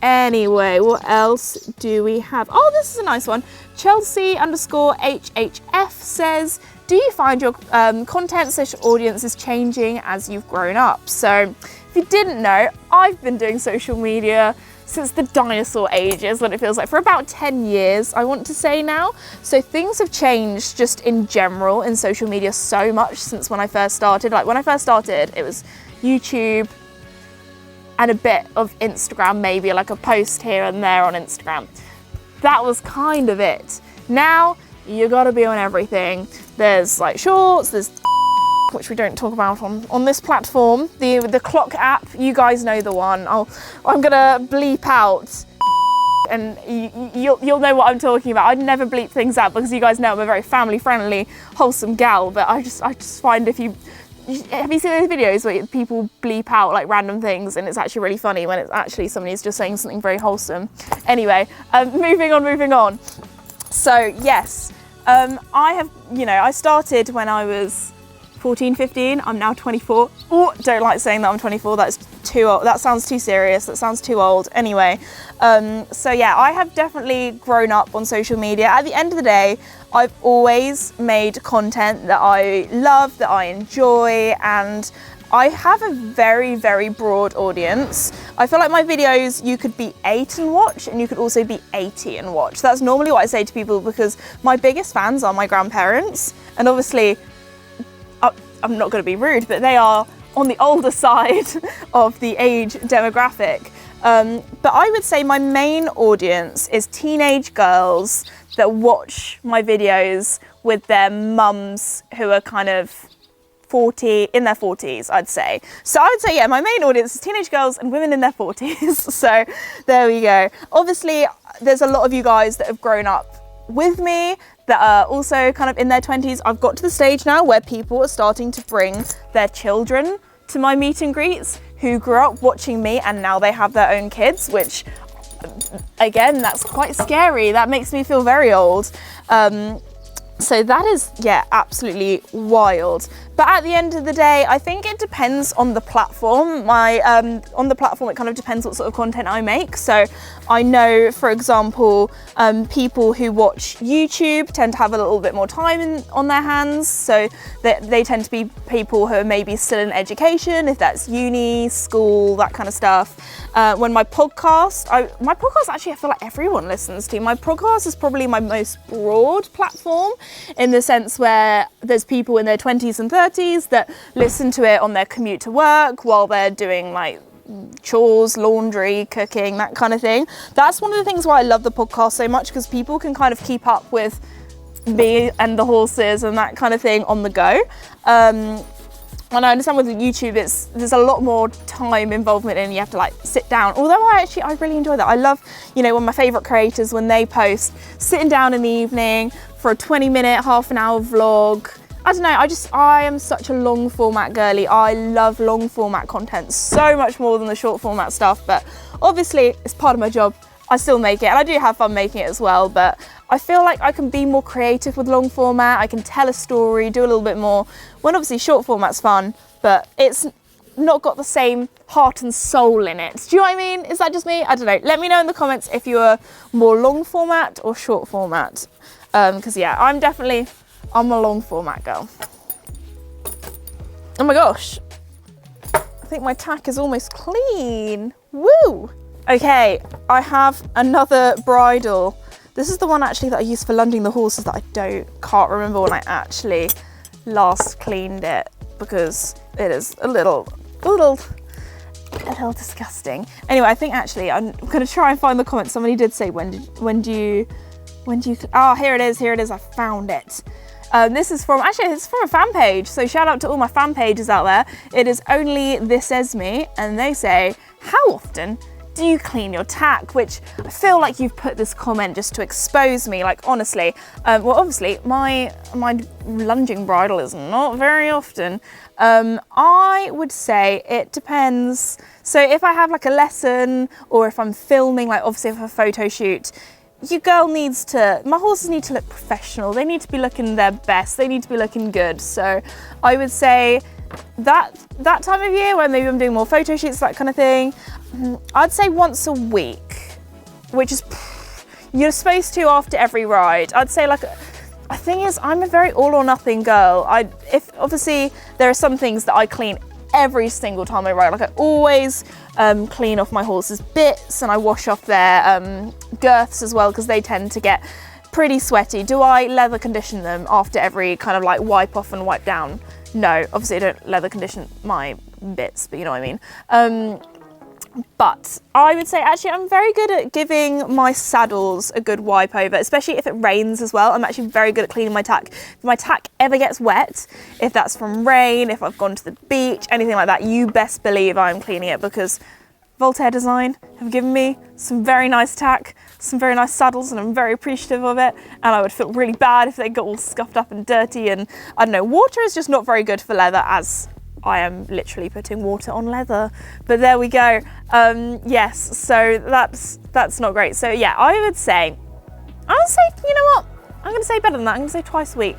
anyway, what else do we have? Oh, this is a nice one. Chelsea_HHF says, do you find your content/audience is changing as you've grown up? So if you didn't know, I've been doing social media since the dinosaur ages, what it feels like, for about 10 years, I want to say now. So things have changed just in general in social media so much since when I first started. Like when I first started, it was YouTube and a bit of Instagram, maybe like a post here and there on Instagram. That was kind of it. Now, you gotta be on everything. There's like shorts, there's which we don't talk about on this platform. The clock app, you guys know the one. I'm gonna bleep out and you'll know what I'm talking about. I'd never bleep things out because you guys know I'm a very family friendly, wholesome gal, but I just find have you seen those videos where people bleep out like random things and it's actually really funny when it's actually somebody's just saying something very wholesome. Anyway, moving on. So yes, I started when I was 14, 15, I'm now 24. Oh, don't like saying that I'm 24, that's too old. That sounds too serious, that sounds too old. Anyway, so yeah, I have definitely grown up on social media. At the end of the day, I've always made content that I love, that I enjoy, and I have a very, very broad audience. I feel like my videos, you could be 8 and watch, and you could also be 80 and watch. That's normally what I say to people because my biggest fans are my grandparents, and obviously, I'm not going to be rude, but they are on the older side of the age demographic. But I would say my main audience is teenage girls that watch my videos with their mums who are kind of in their 40s, I'd say. So I would say, yeah, my main audience is teenage girls and women in their 40s. So there we go. Obviously, there's a lot of you guys that have grown up with me that are also kind of in their 20s. I've got to the stage now where people are starting to bring their children to my meet and greets who grew up watching me and now they have their own kids, which again, that's quite scary. That makes me feel very old. So that is, yeah, absolutely wild. But at the end of the day, I think it depends on the platform. On the platform, it kind of depends what sort of content I make. So I know, for example, people who watch YouTube tend to have a little bit more time on their hands. So they tend to be people who are maybe still in education, if that's uni, school, that kind of stuff. When my podcast actually, I feel like everyone listens to. My podcast is probably my most broad platform, in the sense where there's people in their 20s and 30s that listen to it on their commute to work while they're doing like chores, laundry, cooking, that kind of thing. That's one of the things why I love the podcast so much, because people can kind of keep up with me and the horses and that kind of thing on the go. And I understand with YouTube, there's a lot more time involvement and you have to like sit down. Although I really enjoy that. I love, one of my favorite creators, when they post sitting down in the evening for a 20-minute, half an hour vlog. I don't know, I am such a long format girly. I love long format content so much more than the short format stuff, but obviously it's part of my job. I still make it and I do have fun making it as well, but I feel like I can be more creative with long format. I can tell a story, do a little bit more, when obviously short format's fun, but it's not got the same heart and soul in it. Do you know what I mean? Is that just me? I don't know. Let me know in the comments if you are more long format or short format. Because yeah, I'm a long format girl. Oh my gosh. I think my tack is almost clean. Woo! Okay, I have another bridle. This is the one actually that I use for lunging the horses that I can't remember when I actually last cleaned it, because it is a little disgusting. Anyway, I think actually I'm gonna try and find the comments. Somebody did say when do you, oh, here it is, I found it. This is it's from a fan page, so shout out to all my fan pages out there. It is Only This Esme, and they say, how often do you clean your tack? Which I feel like you've put this comment just to expose me, like honestly. Well, obviously my lunging bridle is not very often. I would say it depends. So if I have like a lesson, or if I'm filming, like obviously if I have a photo shoot, my horses need to look professional. They need to be looking their best. They need to be looking good. So I would say that time of year when maybe I'm doing more photo shoots, that kind of thing, I'd say once a week, which is, you're supposed to after every ride. I'd say like, the thing is, I'm a very all or nothing girl. If obviously there are some things that I clean every single time I ride. Like I always clean off my horse's bits, and I wash off their girths as well, because they tend to get pretty sweaty. Do I leather condition them after every kind of like wipe off and wipe down? No, obviously I don't leather condition my bits, but you know what I mean. But I would say actually I'm very good at giving my saddles a good wipe over, especially if it rains as well. I'm actually very good at cleaning my tack. If my tack ever gets wet, if that's from rain, if I've gone to the beach, anything like that, you best believe I'm cleaning it, because Voltaire Design have given me some very nice tack, some very nice saddles, and I'm very appreciative of it. And I would feel really bad if they got all scuffed up and dirty, and I don't know, water is just not very good for leather, as I am literally putting water on leather, but there we go. Yes, so that's not great. So yeah, I would say, you know what? I'm gonna say better than that. I'm gonna say twice a week.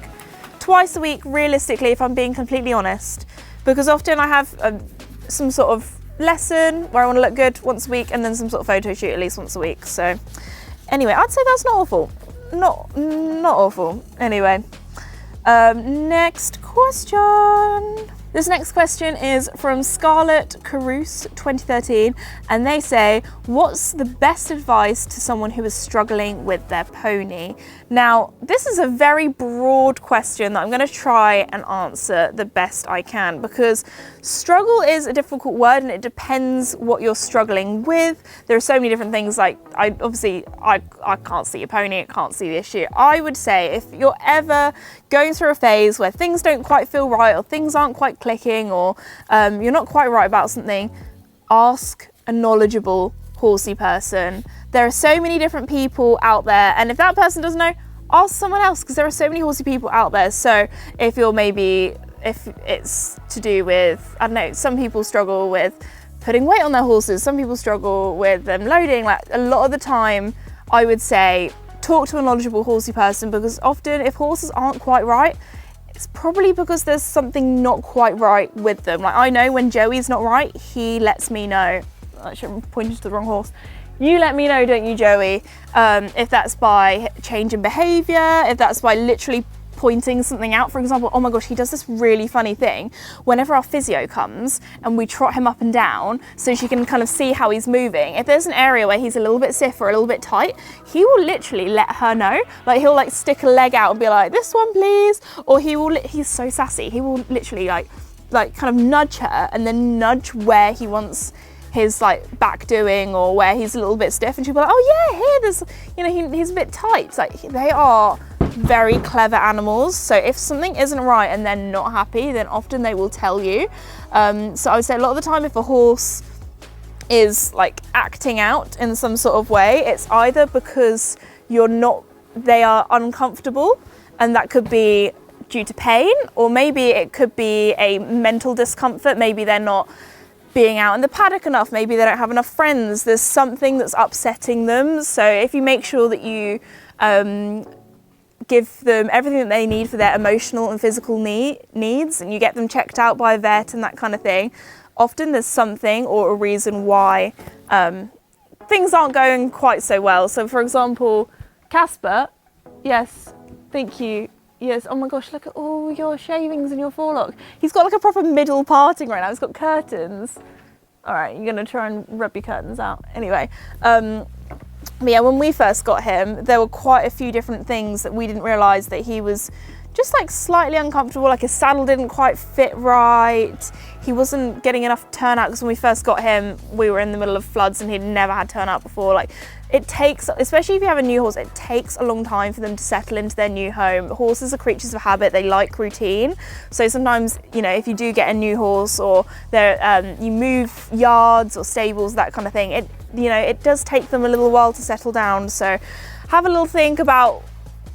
Twice a week, realistically, if I'm being completely honest, because often I have some sort of lesson where I want to look good once a week, and then some sort of photo shoot at least once a week. So anyway, I'd say that's not awful. Not awful. Anyway, next question. This next question is from Scarlett Carouse 2013, and they say, what's the best advice to someone who is struggling with their pony? Now, this is a very broad question that I'm going to try and answer the best I can, because struggle is a difficult word and it depends what you're struggling with. There are so many different things, like I can't see your pony, I can't see the issue. I would say if you're ever going through a phase where things don't quite feel right, or things aren't quite clicking, or you're not quite right about something, ask a knowledgeable horsey person. There are so many different people out there, and if that person doesn't know, ask someone else, because there are so many horsey people out there. So if it's to do with, I don't know, some people struggle with putting weight on their horses, some people struggle with them loading. Like a lot of the time, I would say talk to a knowledgeable horsey person, because often if horses aren't quite right, it's probably because there's something not quite right with them. Like, I know when Joey's not right, he lets me know. Actually, I'm pointing to the wrong horse. You let me know, don't you, Joey? If that's by change in behaviour, if that's by literally pointing something out. For example, oh my gosh, he does this really funny thing. Whenever our physio comes and we trot him up and down so she can kind of see how he's moving, if there's an area where he's a little bit stiff or a little bit tight, he will literally let her know. Like, he'll like stick a leg out and be like, this one please, or he's so sassy, he will literally like kind of nudge her and then nudge where he wants his like back doing, or where he's a little bit stiff, and she'll be like, oh yeah, here, there's, you know, he's a bit tight. Like, they are very clever animals. So if something isn't right and they're not happy, then often they will tell you. So I would say a lot of the time, if a horse is like acting out in some sort of way, it's either because they are uncomfortable, and that could be due to pain, or maybe it could be a mental discomfort. Maybe they're not being out in the paddock enough, maybe they don't have enough friends, there's something that's upsetting them. So if you make sure that you give them everything that they need for their emotional and physical needs, and you get them checked out by a vet and that kind of thing, often there's something or a reason why things aren't going quite so well. So for example, Casper, yes, thank you. Yes, oh my gosh, look at all your shavings and your forelock. He's got like a proper middle parting right now. He's got curtains. All right, you're gonna try and rub your curtains out. Anyway, but yeah, when we first got him, there were quite a few different things that we didn't realise that he was just like slightly uncomfortable. Like, his saddle didn't quite fit right. He wasn't getting enough turnout, because when we first got him, we were in the middle of floods and he'd never had turnout before. Like, it takes, especially if you have a new horse, it takes a long time for them to settle into their new home. Horses are creatures of habit, they like routine. So sometimes, you know, if you do get a new horse, or you move yards or stables, that kind of thing, it does take them a little while to settle down. So have a little think about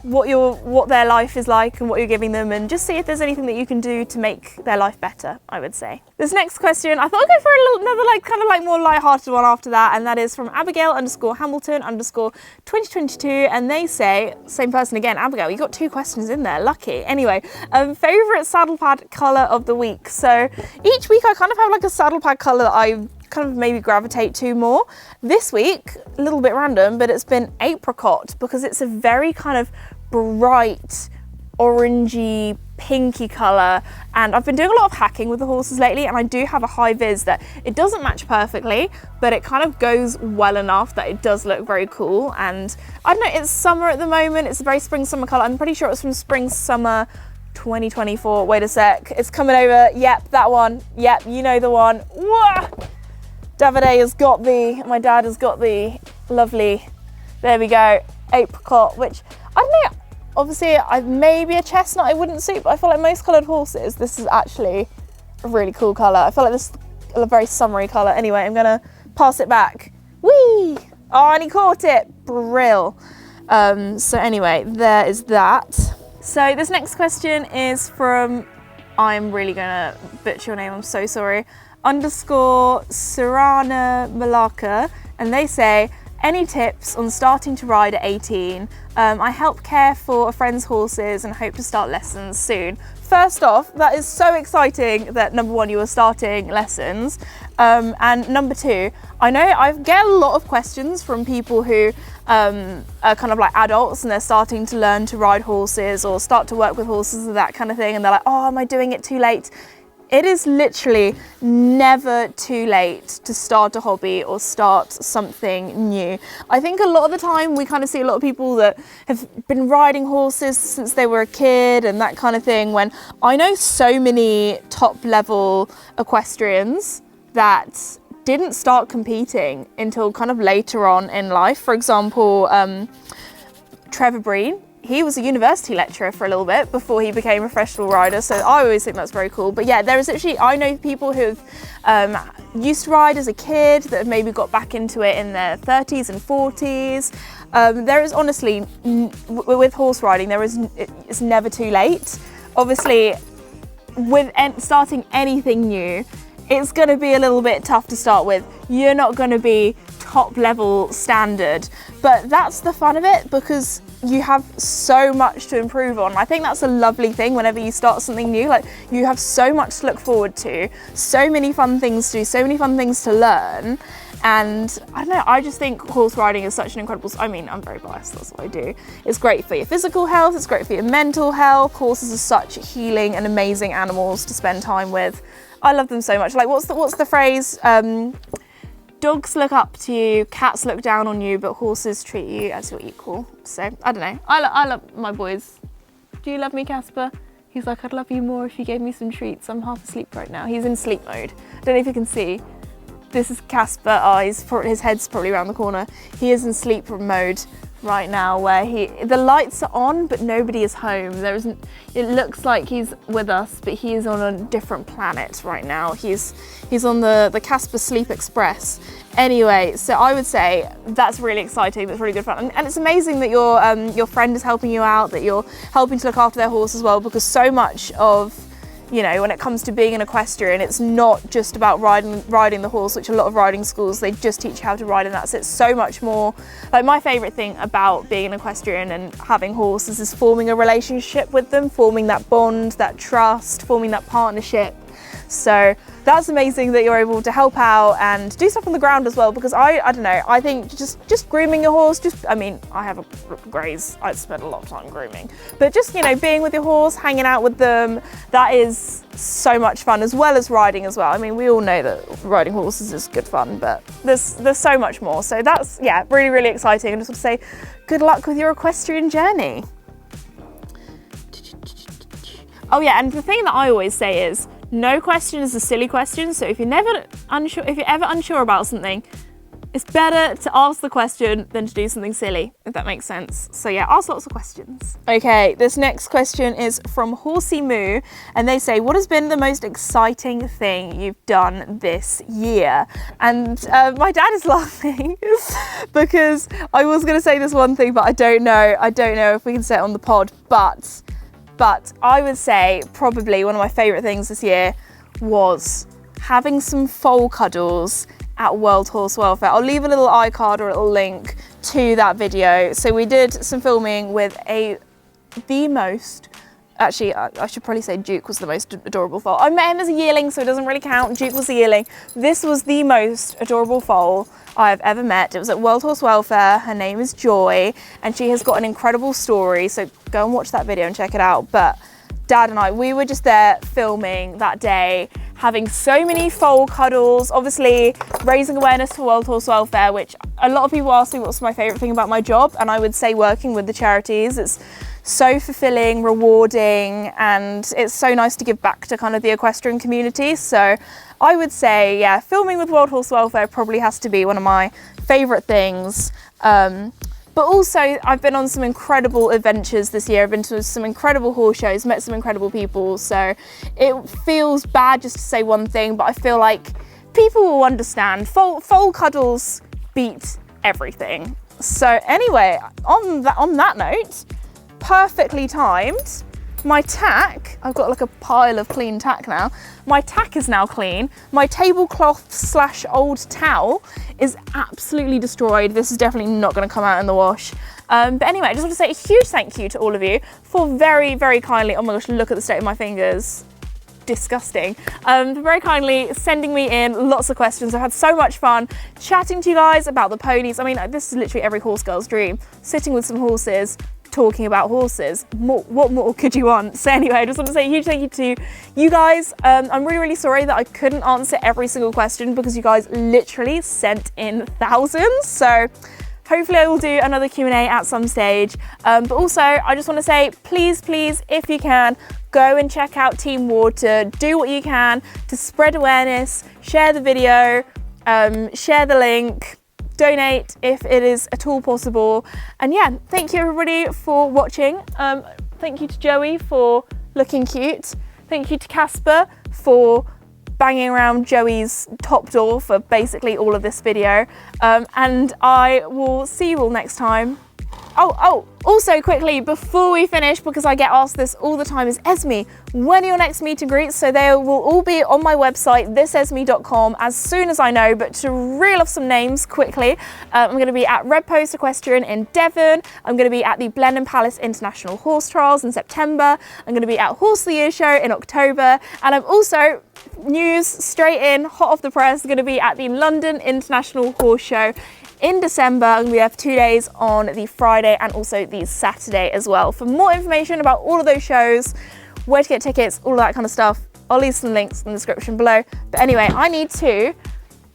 what their life is like and what you're giving them, and just see if there's anything that you can do to make their life better, I would say. This next question, I thought I'd go for another like kind of like more light-hearted one after that, and that is from Abigail_Hamilton_2022, and they say, same person again, Abigail, you got 2 questions in there, lucky. Anyway, favourite saddle pad colour of the week. So each week I kind of have like a saddle pad colour that I kind of maybe gravitate to more. This week, a little bit random, but it's been apricot, because it's a very kind of bright orangey pinky colour, and I've been doing a lot of hacking with the horses lately, and I do have a high vis that it doesn't match perfectly, but it kind of goes well enough that it does look very cool. And I don't know, it's summer at the moment, it's a very spring summer colour. I'm pretty sure it's from spring summer 2024. Wait a sec, it's coming over. Yep, that one. Yep, you know the one. Wah! Davide has got my dad has got the lovely, there we go, apricot, which, I don't know, obviously maybe a chestnut I wouldn't suit, but I feel like most coloured horses, this is actually a really cool colour. I feel like this is a very summery colour. Anyway, I'm gonna pass it back. Whee! Oh, and he caught it, brill. So anyway, there is that. So this next question is from, I'm really gonna butcher your name, I'm so sorry, _Sarana Malaka, and they say, any tips on starting to ride at 18? I help care for a friend's horses and hope to start lessons soon. First off, that is so exciting that number 1, you are starting lessons. And number 2, I know I get a lot of questions from people who are kind of like adults, and they're starting to learn to ride horses or start to work with horses and that kind of thing. And they're like, oh, am I doing it too late? It is literally never too late to start a hobby or start something new. I think a lot of the time we kind of see a lot of people that have been riding horses since they were a kid and that kind of thing, when I know so many top level equestrians that didn't start competing until kind of later on in life. For example, Trevor Breen. He was a university lecturer for a little bit before he became a professional rider, so I always think that's very cool. But yeah, there is actually, I know people who've used to ride as a kid that have maybe got back into it in their 30s and 40s. There is honestly, with horse riding, it's never too late. Obviously, with starting anything new, it's going to be a little bit tough to start with. You're not going to be top level standard, but that's the fun of it because you have so much to improve on. I think that's a lovely thing whenever you start something new. Like, you have so much to look forward to, so many fun things to do, so many fun things to learn. And I don't know, I just think horse riding is such an incredible, I mean, I'm very biased, that's what I do. It's great for your physical health, it's great for your mental health. Horses are such healing and amazing animals to spend time with. I love them so much. Like, what's the phrase? Dogs look up to you, cats look down on you, but horses treat you as your equal. So, I don't know, I love my boys. Do you love me, Casper? He's like, I'd love you more if you gave me some treats. I'm half asleep right now. He's in sleep mode. I don't know if you can see. This is Casper. Oh, his head's probably around the corner. He is in sleep mode right now, where the lights are on, but nobody is home. It looks like he's with us, but he is on a different planet right now. He's on the Casper Sleep Express. Anyway, so I would say that's really exciting. That's really good fun, and it's amazing that your friend is helping you out, that you're helping to look after their horse as well, because so much of, you know, when it comes to being an equestrian, it's not just about riding the horse, which a lot of riding schools, they just teach you how to ride and that's it. It's so much more. Like, my favourite thing about being an equestrian and having horses is forming a relationship with them, forming that bond, that trust, forming that partnership. So that's amazing that you're able to help out and do stuff on the ground as well, because I don't know, I think just grooming your horse, I mean, I have a graze, I spend a lot of time grooming, but just, you know, being with your horse, hanging out with them, that is so much fun, as well as riding as well. I mean, we all know that riding horses is good fun, but there's so much more. So that's, yeah, really, really exciting. I just want to say good luck with your equestrian journey. Oh yeah, and the thing that I always say is, no question is a silly question, so if you're ever unsure about something, it's better to ask the question than to do something silly, if that makes sense. So yeah, ask lots of questions. Okay, this next question is from Horsey Moo, and they say, what has been the most exciting thing you've done this year? And my dad is laughing because I was going to say this one thing, but I don't know if we can say it on the pod, but I would say probably one of my favourite things this year was having some foal cuddles at World Horse Welfare. I'll leave a little iCard or a little link to that video. So we did some filming with actually, I should probably say Duke was the most adorable foal. I met him as a yearling, so it doesn't really count. Duke was the yearling. This was the most adorable foal I've ever met. It was at World Horse Welfare. Her name is Joy, and she has got an incredible story. So go and watch that video and check it out. But Dad and I, we were just there filming that day, having so many foal cuddles, obviously raising awareness for World Horse Welfare, which a lot of people ask me what's my favourite thing about my job, and I would say working with the charities. It's so fulfilling, rewarding, and it's so nice to give back to kind of the equestrian community. So I would say, yeah, filming with World Horse Welfare probably has to be one of my favourite things. But also, I've been on some incredible adventures this year. I've been to some incredible horse shows, met some incredible people. So it feels bad just to say one thing, but I feel like people will understand. Foal cuddles beat everything. So anyway, on that note, perfectly timed. My tack, I've got like a pile of clean tack now. My tack is now clean. My tablecloth / old towel is absolutely destroyed. This is definitely not going to come out in the wash. But anyway, I just want to say a huge thank you to all of you for very, very kindly, oh my gosh, look at the state of my fingers. Disgusting. For very kindly sending me in lots of questions. I've had so much fun chatting to you guys about the ponies. I mean, this is literally every horse girl's dream. Sitting with some horses, talking about horses. What more could you want? So anyway, I just want to say a huge thank you to you guys. I'm really, really sorry that I couldn't answer every single question because you guys literally sent in thousands. So hopefully I will do another Q&A at some stage. But also, I just want to say, please, if you can, go and check out Team Water. Do what you can to spread awareness, share the video, share the link, donate if it is at all possible. And yeah, thank you everybody for watching. Thank you to Joey for looking cute. Thank you to Casper for banging around Joey's top door for basically all of this video. And I will see you all next time. Also quickly, before we finish, because I get asked this all the time, is Esme, when are your next meet and greets? So they will all be on my website, thisesme.com, as soon as I know, but to reel off some names quickly, I'm going to be at Red Post Equestrian in Devon, I'm going to be at the Blenheim Palace International Horse Trials in September, I'm going to be at Horse of the Year Show in October, and I'm also, news straight in, hot off the press, going to be at the London International Horse Show in December, and we have 2 days on the Friday and also the Saturday as well. For more information about all of those shows, where to get tickets, all of that kind of stuff, I'll leave some links in the description below. But anyway, I need to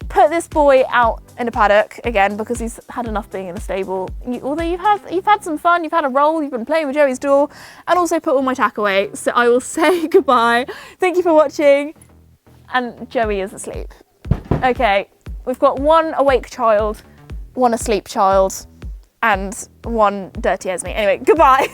put this boy out in a paddock again because he's had enough being in the stable. Although you've had some fun, you've had a roll, you've been playing with Joey's door, and also put all my tack away. So I will say goodbye. Thank you for watching, and Joey is asleep. Okay, we've got one awake child, one asleep child, and one dirty Esme. Anyway, goodbye.